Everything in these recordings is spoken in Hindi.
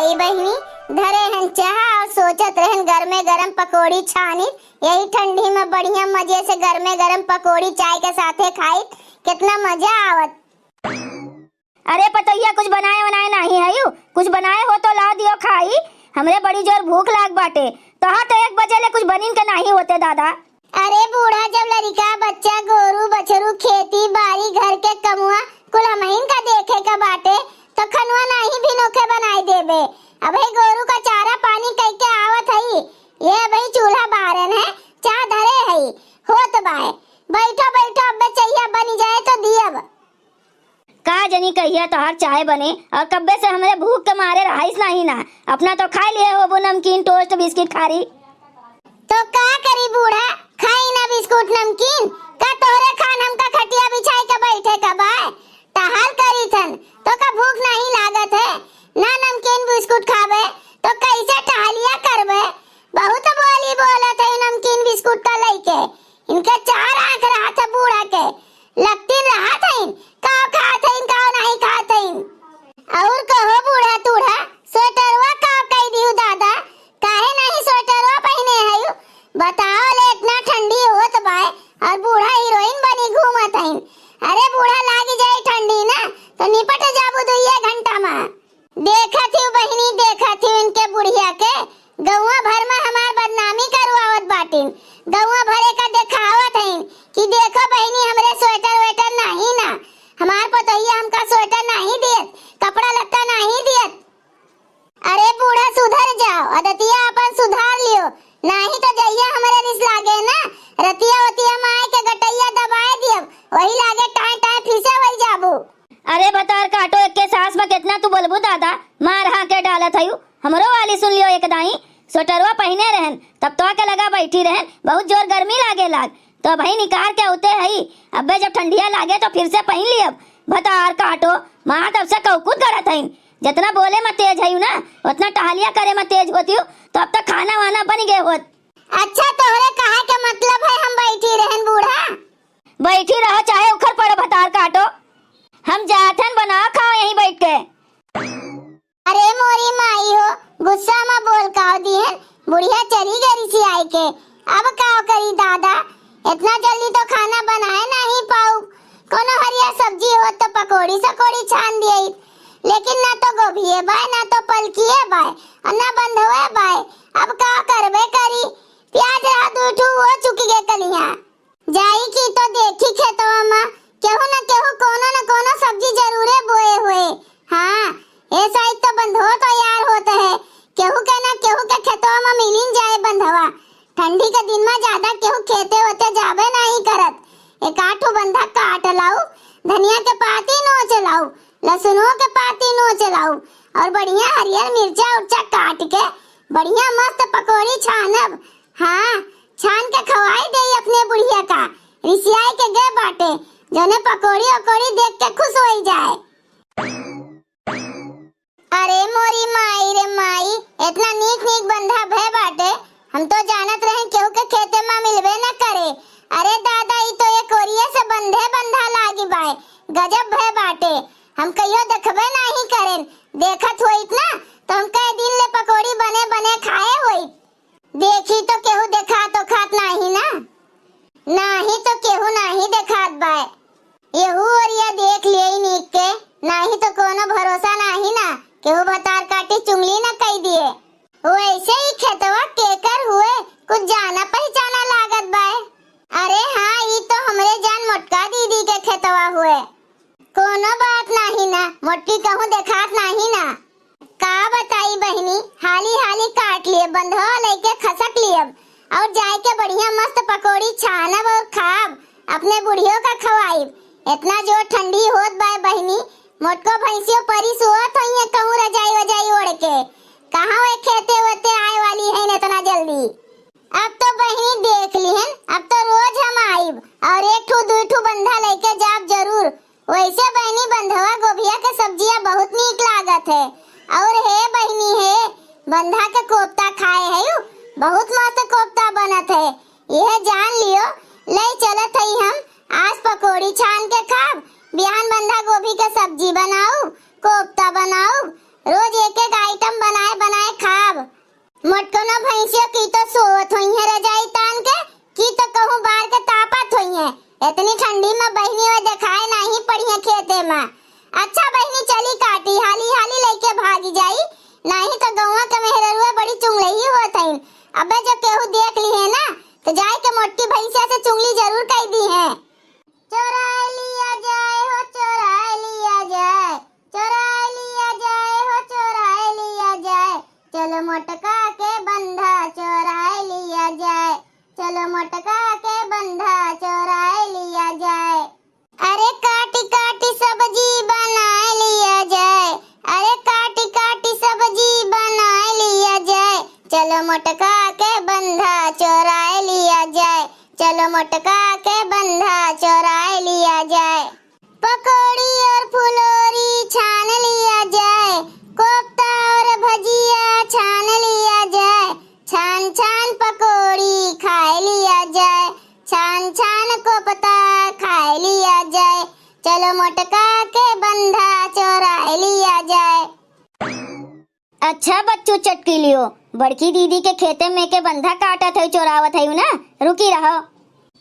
भाई बहनी धरे हन चाह और सोचत रहन गरमे गरम पकोड़ी छानी। यही ठंडी में बढ़िया मजे से गरमे गरम पकोड़ी चाय के साथे खाई कितना मजा आवत। अरे पतैया कुछ बनाए नहीं है यू, कुछ बनाए हो तो ला दियो खाई। हमरे बड़ी जोर भूख लाग बाटे। तोहा तो 1 बजे ले कुछ बनिन के नहीं होते दादा। अरे बूढ़ा जब लड़का बच्चा गोरू बछरू खेती बाड़ी घर के कमुआ कुल हमहिन का देखे का बाटे तो खनवा नहीं भी नोखे बनाई देबे। अबे गोरू का चारा पानी कई के आवत हई, ये भाई चूल्हा बारन है चाह धरे हई होत बाए। बैठो बैठो अबे चाहिए बनी जाए तो दियब। का जनी कहिया तोहार चाय बने और कब्बे से हमरे भूख के मारे रहाइस नहीं ना। अपना तो खा लिए हो वो नमकीन टोस्ट बिस्किट खारी। तो का करी बूढ़ा खाई ना बिस्कुट नमकीन का तोहरे खान हमका खटिया बिछाई के बैठे का बाय टहल करी थन तो का भूख नहीं लागत है ना नमकीन बिस्कुट खावे तो कैसे टहलिया करबे। बहुत बोली बोलत है नमकीन बिस्कुट का लइके इनके 4 आंख रहत है बूढ़ा के लगती रहत है का खात है का नहीं खात है। और कहो बूढ़ा तूढ़ा स्वेटरवा का कह दियो दादा काहे नहीं स्वेटरवा पहने है बताओ ले इतना ठंडी होत बाय और बूढ़ा हीरोइन बनी घूमत है। अरे बूढ़ा लागी जाए ठंडी ना तो निपट जाबू 2 घंटा में। देखत ही बहिनी देखत ही इनके बुढ़िया के गौवा भर में हमार बदनामी करवावत बाटिन। गौवा भरे का दिखावत है कि देखो बहिनी हमरे स्वेटर वेटर नहीं ना हमार पतोहिया हमका स्वेटर नहीं दियत कपड़ा लत्ता नहीं दियत। अरे बूढ़ा सुधर जाओ आदतिया अपन सुधार लियो नहीं तो जइया हमरे रिस लागे ना रतिया वतिया माय के गटैया दबाए दियब वही लागे टाइ टाइ फिसे वही जाबू। अरे बतार काटो एक के सास में कितना तू बोलबू दादा मार हा के डालत हयू। हमरो वाली सुन लियो एक दाई स्वेटरवा पहने रहन तब तो के लगा बैठी रहन बहुत जोर गर्मी लागे लाग तो भाई निकाल के उते हई। अबे जब ठंडिया लागे तो फिर से पहन लियब। बतार काटो मां तब से कौकुत करत हई जितना बोले में तेज हयू ना उतना टहलिया करे में तेज होती हूँ तो अब तक खाना वाना बन गए होत। अच्छा तोहरे कहा के मतलब है हम बैठी रहन बूढ़ा। बैठी रहो चाहे उखर पड़ो भतार काटो हम जाथन बना खाओ यहीं बैठ के। अरे मोरी माई हो गुस्सा में बोल काओ दिहन बुढ़िया चली गई सी आई के अब काओ करी दादा इतना जल्दी तो खाना बनाए नहीं पाऊ। कोनो हरिया सब्जी हो तो पकोड़ी सकोड़ी छान दिए लेकिन ना तो गोभी है बाय ना तो पलकी है बाय और ना बंधवा है बाय। अब का करबे करी प्याज रात उठू वो चुकी गे कलिया जाई की तो देखी खेतवा में केहू ना केहू कोनो ना कोनो सब्जी जरूरे बोए हुए। हाँ ऐसा ही तो बंधो तो यार होता है केहू के ना केहू के खेतवा में मिलिन जाए बंधवा। ठंडी के दिन में ज्यादा केहू खेते होते जाबे नहीं करत। एक आठो बंधा काट लाऊ धनिया के पाती नोच लाऊ लहसुनों के पाती नोच लाऊ और बढ़िया हरियर मिर्चा उर्चा काट के बढ़िया मस्त पकोड़ी छानब। हाँ छान के खवाई दे अपने बुढ़िया का रिसियाई के गे बाटे जने पकोड़ी अकोड़ी देख के खुश हो जाए। अरे मोरी माई रे माई इतना नीक नीक बंधा भय बाटे हम तो जानत रहे केहू के खेते में मिलबे न करे। अरे दादा ई तो ये कोरिया से बंधे बंधा लागी बाय गजब भय बाटे हम कहियो देखबे नहीं करेन देखत होइत ना तो हम कई दिन ले पकोड़ी बने बने खाए होइत। देखी तो केहू देखा तो खात नहीं ना नहीं तो केहू नहीं देखात बाय येहू और ये देख लिए नीक के नहीं तो कोनो भरोसा नहीं ना केहू भतार काटी चुंगली न कई दिए। वैसे ही खेतवा केकर हुए कुछ जाना पहचाना लागत बाय। अरे हाँ ई तो हमरे जान मोटका दीदी के खेतवा हुए कोनो बात नहीं ना मोटकी कहूँ देखात नहीं ना। का बताई बहनी हाली हाली काट लिए बंधवा लेके खसक लियब और जाए के बढ़िया मस्त पकोड़ी छानब और खाब अपने बुढ़ियों का खवाइब। इतना जोर ठंडी होत बाय बहनी मोटको भैंसियों परी सोत होइए कहूँ रजाई वजाई ओढ़ के कहाँ वे खेते होते आए वाली है न इतना जल्दी। अब तो बहनी देख लिहन अब तो रोज हम आइब और 1-2 बंधा लेके जाब जरूर। वैसे बहनी बंधवा गोभिया के सब्जियां बहुत नीक लागत है और हे बहनी है बंधा के कोफ्ता खाए है बहुत मस्त कोफ्ता बनत है यह जान लियो। ले चलत है हम आज पकोड़ी छान के खाब बिहान बंधा गोभी के सब्जी बनाऊ कोफ्ता बनाऊ रोज एक एक आइटम बनाए बनाए खाब। मोटको ना भैंसियों की तो सोत हुई है रजाई तान के, की तो कहूँ बाहर के तापत हुई है। इतनी ठंडी में बहनी हुए दिखाए नहीं पड़ी है खेते में। अच्छा बहनी चली काटी, हाली हाली लेके भागी जाई, नहीं तो गौवा के मेहररुआ बड़ी चुंगलई होत है। अबे जो केहू देख ली है ना तो जाए के मोटकी भैंसिया से चुंगली जरूर कह दी है। चोरा लिया जाए हो चोरा लिया जाए, चोरा लिया जाए हो चोरा लिया जाए, चलो मोटका के बंधा चोरा लिया जाए, चलो मोटका के बंधा चोरा लिया जाए। अरे काटी काटी सब्जी बना लिया जाए, अरे काटी काटी सब्जी बना लिया जाए, चलो मोटका के बंधा चोरा लिया जाए, चलो मोटका के बंधा चोरा लिया जाए। पकौड़ी और फुलौरी छान लिया जाए, कोफ्ता और भजिया छान लिया जाए, छान छान पकौड़ी खा लिया जाए, छान छान कोफ्ता खा लिया जाए, चलो मोटका के बंधा चोरा लिया जाए। अच्छा बच्चू चटकी लियो, बड़की दीदी के खेते में के बंधा काटत है चोरावत है ना, रुकी रहो।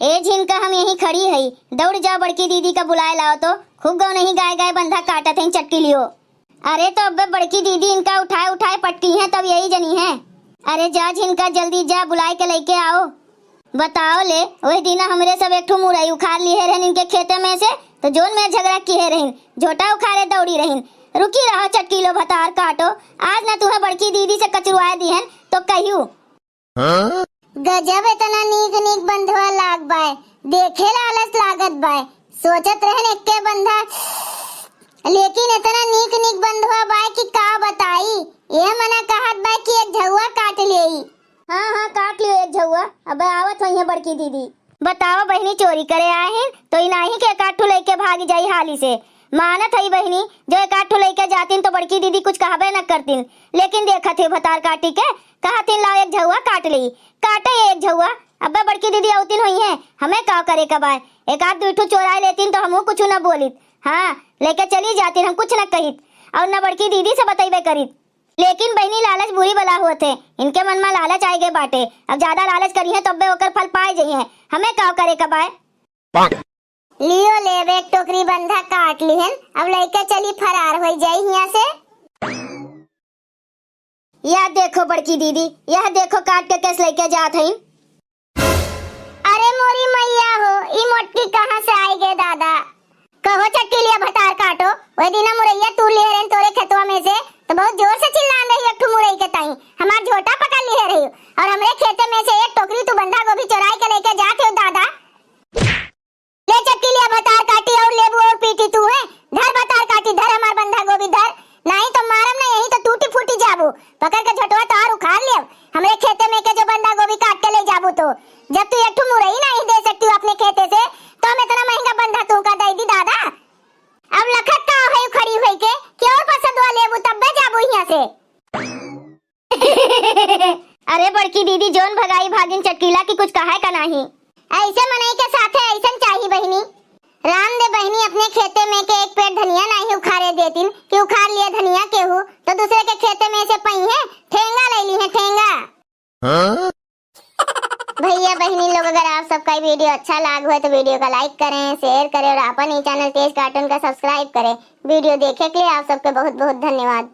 ए झिनका हम यहीं खड़ी है, दौड़ जाओ बड़की दीदी का बुलाए लाओ तो, खूब गौ नहीं गाय गाय बंधा काटत है चटकी लियो। अरे तो अब बड़की दीदी इनका उठाए उठाए पटकी है तब यही जनी है। अरे जा झिनका जल्दी जा बुलाए के लेके आओ। बताओ ले वही दिन हमरे सब एक ठो मुरई उखाड़ लिए रहन इनके खेते में से, तो जोन में झगड़ा किए रहीन, झोटा उखाड़े दौड़ी रहीन। रुकी रहो चटकी लो भतार काटो, आज ना तुम्हें बड़की दीदी से कचरुआ दी है तो कहियो। गजब इतना नीक नीक बंधवा लाग बाय, देखे लालच लागत बाय, सोचत रहन एक्के बंधा, लेकिन इतना नीक नीक बंधवा बाय कि का बताई। ये मना कहत बाय कि एक झउआ काट लेई। हाँ हाँ काट लियो एक झउआ, अब आवत वही है बड़की दीदी। बताओ बहनी चोरी करे आए हैं तो इनाही के काठू लेके भागी जाई हाली से। मानत है बहनी जो एक आठो लेके जातीन तो बड़की दीदी कुछ कहबे न करतीन, लेकिन देखा थे भतार काटी के कहतीन लाओ एक झउआ काट ली, काटे एक झउआ। अब बड़की दीदी औतीन हुई है, हमें का करे कबाय, एक आध दूठू चोरा लेतीन तो हमहू कुछ न बोलित, हाँ लेके चली जातीन, हम कुछ न कहित और न बड़की दीदी से बतैबे करित। लेकिन बहनी लालच बुरी बला होत है, इनके मन में लालच आए गए बाटे, अब ज्यादा लालच करी है तब ओकर फल पाए जाइए, हमें का करे कबाय। लियो लेवे एक टोकरी बंधा काट लिहन, अब लइका चली फरार हो जाई यहाँ से। यह देखो बड़की दीदी, यह देखो काट के कैसे लेके जात है। अरे मोरी मैया हो, ई मोटकी कहाँ से आई गे दादा। कहो चट्टी लिया भतार काटो, वही दिन मुरैया तू ले रहे तोरे खेतवा में से तो बहुत जोर से चिल्लान रही एक मुरई के ताई, हमार झोटा पकड़ लिए रही और हमरे खेते में से एक टोकरी तू बंधा गोभी चुराई के लेके जाते हो दादा। ले चक्की लिया भतार काटी और लेबू और पीटी तू है, धर भतार काटी, धर हमार बंधा गोभी धर, नहीं तो मारम ना यही तो टूटी फूटी जाबू, पकड़ के झटवा तार उखाड़ ले हमरे खेते में के जो बंधा गोभी काट के ले जाबू तो। जब तू एक मुरई नहीं दे सकती अपने खेते से तो हम इतना महंगा बंधा तू का दे दी दादा। अब लखत का है खड़ी होई के क्यों पसंद वा लेबू तब बे जाबू यहां से। अरे बड़की दीदी जोन भगाई भागिन चटकीला की कुछ कहा है का नहीं। ऐसे मनई के साथे ऐसन चाहिए बहनी। राम दे बहनी अपने खेते में के एक पेड़ धनिया नहीं उखाड़े देतीन कि उखाड़ लिए धनिया केहू तो दूसरे के खेते में से पई है ठेंगा ले ली है ठेंगा। भैया बहनी लोग अगर आप सबका ये वीडियो अच्छा लगा हो तो वीडियो को लाइक करें, शेयर करें और अपन ही चैनल तेज कार्टून का सब्सक्राइब करें। वीडियो देखे के लिए आप सबके बहुत बहुत धन्यवाद।